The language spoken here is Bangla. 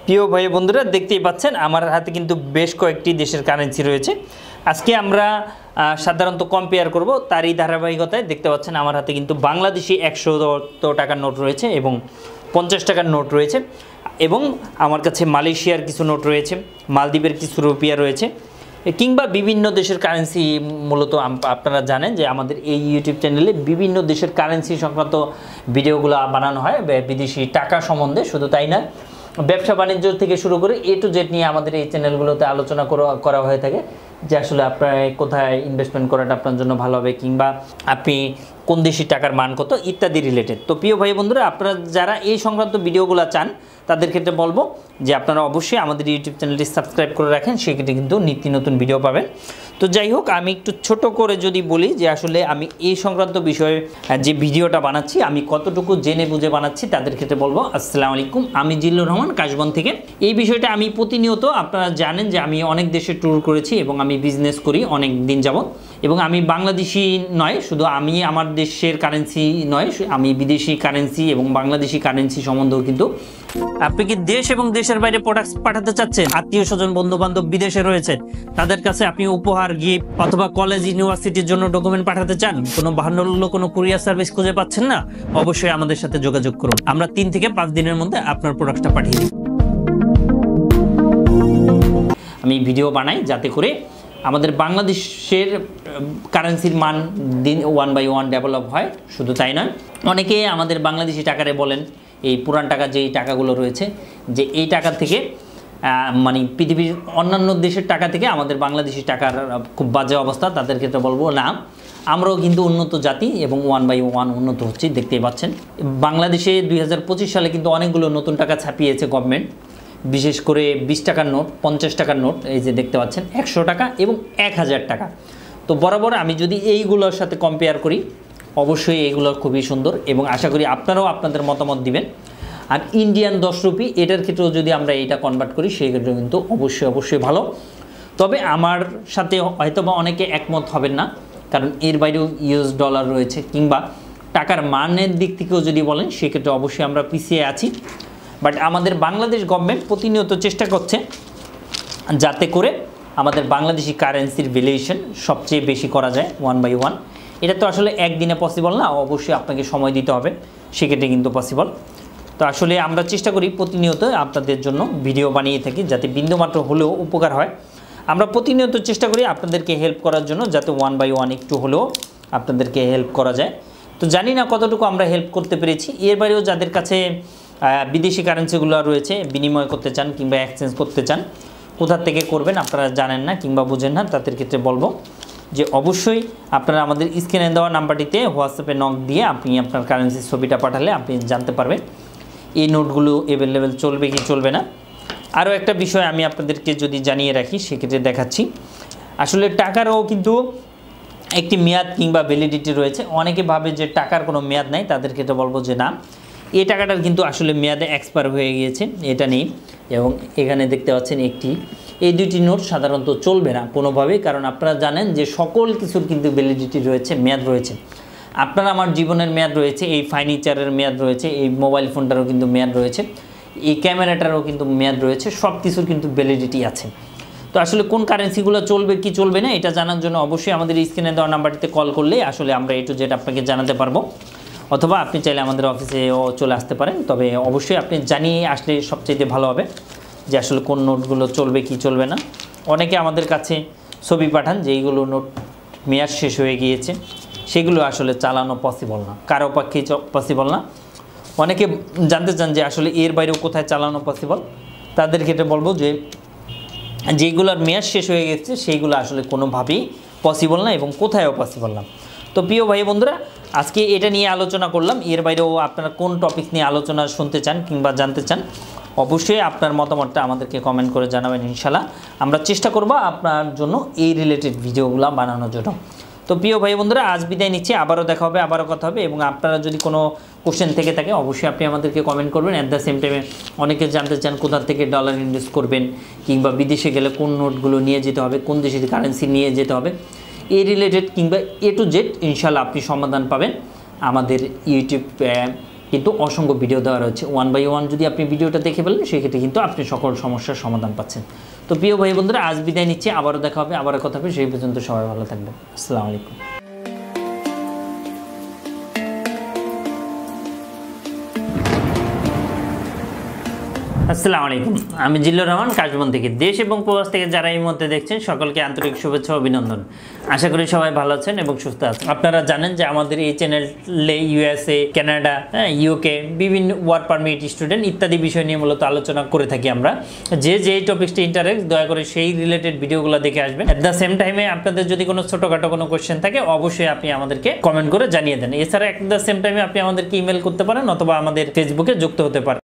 প্রিয় ভাই বন্ধুরা দেখতেই পাচ্ছেন আমার হাতে কিন্তু বেশ কয়েকটি দেশের কারেন্সি রয়েছে। আজকে আমরা সাধারণত কম্পেয়ার করব, তারই ধারাবাহিকতায় দেখতে পাচ্ছেন আমার হাতে কিন্তু বাংলাদেশি 100 টাকার নোট রয়েছে এবং 50 টাকার নোট রয়েছে, এবং আমার কাছে মালয়েশিয়ার কিছু নোট রয়েছে, মালদ্বীপের কিছু রুপিয়া রয়েছে, কিংবা বিভিন্ন দেশের কারেন্সি। মূলত আপনারা জানেন যে আমাদের এই ইউটিউব চ্যানেলে বিভিন্ন দেশের কারেন্সি সংক্রান্ত ভিডিওগুলো বানানো হয়, বিদেশি টাকা সম্বন্ধে। শুধু তাই না, ব্যবসা বাণিজ্য থেকে শুরু করে A to Z নিয়ে আমাদের এই চ্যানেলগুলোতে আলোচনা করা হয়ে থাকে, যে আসলে আপনার কোথায় ইনভেস্টমেন্ট করাটা আপনার জন্য ভালো হবে, কিংবা আপনি কোন দেশি টাকার মান কত ইত্যাদি রিলেটেড। তো প্রিয় ভাই বন্ধুরা, আপনারা যারা এই সংক্রান্ত ভিডিওগুলো চান তাদের ক্ষেত্রে বলবো যে আপনারা অবশ্যই আমাদের ইউটিউব চ্যানেলটি সাবস্ক্রাইব করে রাখেন, সেক্ষেত্রে কিন্তু নিত্য নতুন ভিডিও পাবেন। তো যাই হোক, আমি একটু ছোট করে যদি বলি যে আসলে আমি এই সংক্রান্ত বিষয়ে যে ভিডিওটা বানাচ্ছি আমি কতটুকু জেনে বুঝে বানাচ্ছি তাদের ক্ষেত্রে বলবো। আসসালামু আলাইকুম, আমি জিল্লুর রহমান কাশবন থেকে। এই বিষয়টা আমি প্রতিনিয়ত, আপনারা জানেন যে আমি অনেক দেশে ট্যুর করেছি এবং আমি বিজনেস করি অনেক দিন যাবত, এবং আমি বাংলাদেশি নয়, শুধু আমি আমার দেশের কারেন্সি নয়, আমি বিদেশি কারেন্সি এবং বাংলাদেশি কারেন্সি সম্বন্ধেও কিন্তু। আপনি কি দেশ এবং দেশের বাইরে প্রোডাক্টস পাঠাতে চাচ্ছেন? আত্মীয় স্বজন বন্ধু বান্ধব বিদেশে রয়েছে, তাদের কাছে আপনি উপহার, গিফট অথবা কলেজ ইউনিভার্সিটির জন্য ডকুমেন্ট পাঠাতে চান, কোনো ভান্ডারগুলো কোনো কুরিয়ার সার্ভিস খুঁজে পাচ্ছেন না, অবশ্যই আমাদের সাথে যোগাযোগ করুন। আমরা 3 থেকে 5 দিনের মধ্যে আপনার প্রোডাক্টটা পাঠিয়ে দিই। আমি ভিডিও বানাই যাতে করে আমাদের বাংলাদেশের কারেন্সির মান দিন 1 by 1 ডেভেলপ হয়। শুধু তাই নয়, অনেকে আমাদের বাংলাদেশি টাকারে বলেন, এই পুরান টাকা যেই টাকাগুলো রয়েছে, যে এই টাকা থেকে মানে পৃথিবীর অন্যান্য দেশের টাকা থেকে আমাদের বাংলাদেশি টাকার খুব বাজে অবস্থা। তাদের ক্ষেত্রে বলবো না, আমরাও কিন্তু উন্নত জাতি এবং 1 by 1 উন্নত হচ্ছি, দেখতেই পাচ্ছেন। বাংলাদেশে 2025 সালে কিন্তু অনেকগুলো নতুন টাকা ছাপিয়েছে গভর্নমেন্ট, বিশেষ করে 20 টাকার নোট, 50 টাকার নোট, এই যে দেখতে পাচ্ছেন 100 টাকা এবং 1000 টাকা। তো বরাবর আমি যদি এইগুলোর সাথে কম্পেয়ার করি, অবশ্যই এইগুলো খুবই সুন্দর, এবং আশা করি আপনারাও আপনাদের মতামত দিবেন। আর ইন্ডিয়ান 10 রুপি, এটার ক্ষেত্রেও যদি আমরা এটা কনভার্ট করি সেক্ষেত্রে কিন্তু অবশ্যই ভালো। তবে আমার সাথে হয়তোবা অনেকে একমত হবেন না, কারণ এর বাইরেও US ডলার রয়েছে, কিংবা টাকার মানের দিক থেকেও যদি বলেন সেক্ষেত্রে অবশ্যই আমরা পিছিয়ে আছি। বাট আমাদের বাংলাদেশ গভর্নমেন্ট প্রতিনিয়ত চেষ্টা করছে যাতে করে আমাদের বাংলাদেশি কারেন্সির ভ্যালুয়েশন সবচেয়ে বেশি করা যায় 1 by 1। এটা তো আসলে একদিনে পসিবল না, অবশ্যই আপনাকে সময় দিতে হবে, সেক্ষেত্রে কিন্তু পসিবল। তো আসলে আমরা চেষ্টা করি প্রতিনিয়ত আপনাদের জন্য ভিডিও বানিয়ে থাকি যাতে বিন্দুমাত্র হলেও উপকার হয়। আমরা প্রতিনিয়ত চেষ্টা করি আপনাদেরকে হেল্প করার জন্য, যাতে 1 by 1 একটু হলেও আপনাদেরকে হেল্প করা যায়। তো জানি না কতটুকু আমরা হেল্প করতে পেরেছি। এর বাইরেও যাদের কাছে বিদেশি কারেন্সিগুলো রয়েছে, বিনিময় করতে চান কিংবা এক্সচেঞ্জ করতে চান, কোথা থেকে করবেন আপনারা জানেন না কিংবা বুঝেন না, তাদের ক্ষেত্রে বলবো যে অবশ্যই আপনারা আমাদের স্ক্রিনে দেওয়া নাম্বারটিতে হোয়াটসঅ্যাপে নক দিয়ে আপনি আপনার কারেন্সির ছবিটা পাঠালে আপনি জানতে পারবেন এই নোটগুলো অ্যাভেলেবেল চলবে কি চলবে না। আরও একটা বিষয় আমি আপনাদেরকে যদি জানিয়ে রাখি, সেক্ষেত্রে দেখাচ্ছি, আসলে টাকারও কিন্তু একটি মেয়াদ কিংবা ভ্যালিডিটি রয়েছে। অনেকে ভাবে যে টাকার কোনো মেয়াদ নাই, তাদের ক্ষেত্রে বলবো যে না, এই টাকাটার কিন্তু আসলে মেয়াদে এক্সপায়ার হয়ে গিয়েছে, এটা নেই। এবং এখানে দেখতে পাচ্ছেন এই দুইটি নোট সাধারণত চলবে না কোনোভাবেই, কারণ আপনারা জানেন যে সকল কিছুর কিন্তু ভ্যালিডিটি রয়েছে, মেয়াদ রয়েছে। আপনার আমার জীবনের মেয়াদ রয়েছে, এই ফার্নিচারের মেয়াদ রয়েছে, এই মোবাইল ফোনটারও কিন্তু মেয়াদ রয়েছে, এই ক্যামেরাটারও কিন্তু মেয়াদ রয়েছে, সব কিছুর কিন্তু ভ্যালিডিটি আছে। তো আসলে কোন কারেন্সিগুলো চলবে কি চলবে না এটা জানার জন্য অবশ্যই আমাদের স্ক্রিনে দেওয়া নাম্বারটিতে কল করলেই আসলে আমরা A to Z আপনাকে জানাতে পারবো, অথবা আপনি চাইলে আমাদের অফিসেও চলে আসতে পারেন। তবে অবশ্যই আপনি জানিয়ে আসলে সবচেয়ে ভালো হবে যে আসলে কোন নোটগুলো চলবে কি চলবে না। অনেকে আমাদের কাছে ছবি পাঠান যে এইগুলো নোট মেয়াদ শেষ হয়ে গিয়েছে, সেগুলো আসলে চালানো পসিবল না, কারো পক্ষেই পসিবল না। অনেকে জানতে চান যে আসলে এর বাইরেও কোথায় চালানো পসিবল, তাদের ক্ষেত্রে বলবো যে যেগুলোর মেয়াদ শেষ হয়ে গেছে সেইগুলো আসলে কোনোভাবেই পসিবল না এবং কোথায়ও পসিবল না। তো প্রিয় ভাই বন্ধুরা, আজকে এটা নিয়ে আলোচনা করলাম। এর বাইরেও আপনারা কোন টপিক নিয়ে আলোচনা শুনতে চান কিংবা জানতে চান, অবশ্যই আপনার মতামতটা আমাদেরকে কমেন্ট করে জানাবেন। ইনশাল্লাহ আমরা চেষ্টা করব আপনার জন্য এই রিলেটেড ভিডিওগুলো বানানোর জন্য। তো প্রিয় ভাই বন্ধুরা, আজ বিদায় নিচ্ছি, আবারও দেখা হবে, আবারও কথা হবে। এবং আপনারা যদি কোনো কোশ্চেন থেকে থাকে অবশ্যই আপনি আমাদেরকে কমেন্ট করবেন। অ্যাট দ্য সেম টাইমে অনেকে জানতে চান কোথা থেকে ডলার ইনভেস্ট করবেন, কিংবা বিদেশে গেলে কোন নোটগুলো নিয়ে যেতে হবে, কোন দেশের কারেন্সি নিয়ে যেতে হবে, এই রিলেটেড কিংবা A to Z ইনশাল্লাহ আপনি সমাধান পাবেন আমাদের ইউটিউব কিন্তু অসংখ্য ভিডিও দেওয়া রয়েছে, 1 বাই 1 যদি আপনি ভিডিওটা দেখে ফেলেন সেক্ষেত্রে কিন্তু আপনি সকল সমস্যার সমাধান পাচ্ছেন। তো প্রিয় ভাই বন্ধুরা, আজ বিদায় নিচ্ছি, আবারও দেখা হবে, আবারও কথা হবে, সেই পর্যন্ত সবাই ভালো থাকবেন। আসসালামু আলাইকুম। আসসালামু আলাইকুম, আমি জিল্লুর রহমান কাশবন থেকে। দেশ এবং প্রবাস থেকে যারা এই মুহূর্তে দেখছেন সকলকে আন্তরিক শুভেচ্ছা ও অভিনন্দন। আশা করি সবাই ভালো আছেন এবং সুস্থ আছেন। আপনারা জানেন যে আমাদের এই চ্যানেলে USA, কানাডা, UK বিভিন্ন ওয়ার্ক পারমিট, স্টুডেন্ট ইত্যাদি বিষয় নিয়ে মূলত আলোচনা করে থাকি আমরা। যে টপিকসটি ইন্টারেস্ট, দয়া করে সেই রিলেটেড ভিডিওগুলো দেখে আসবেন। অ্যাট দ্য সেম টাইমে আপনাদের যদি কোনো ছোটোখাটো কোনো কোয়েশ্চেন থাকে অবশ্যই আপনি আমাদেরকে কমেন্ট করে জানিয়ে দেন। এছাড়া অ্যাট দ্য সেম টাইমে আপনি আমাদেরকে ইমেল করতে পারেন অথবা আমাদের ফেসবুকে যুক্ত হতে পারেন।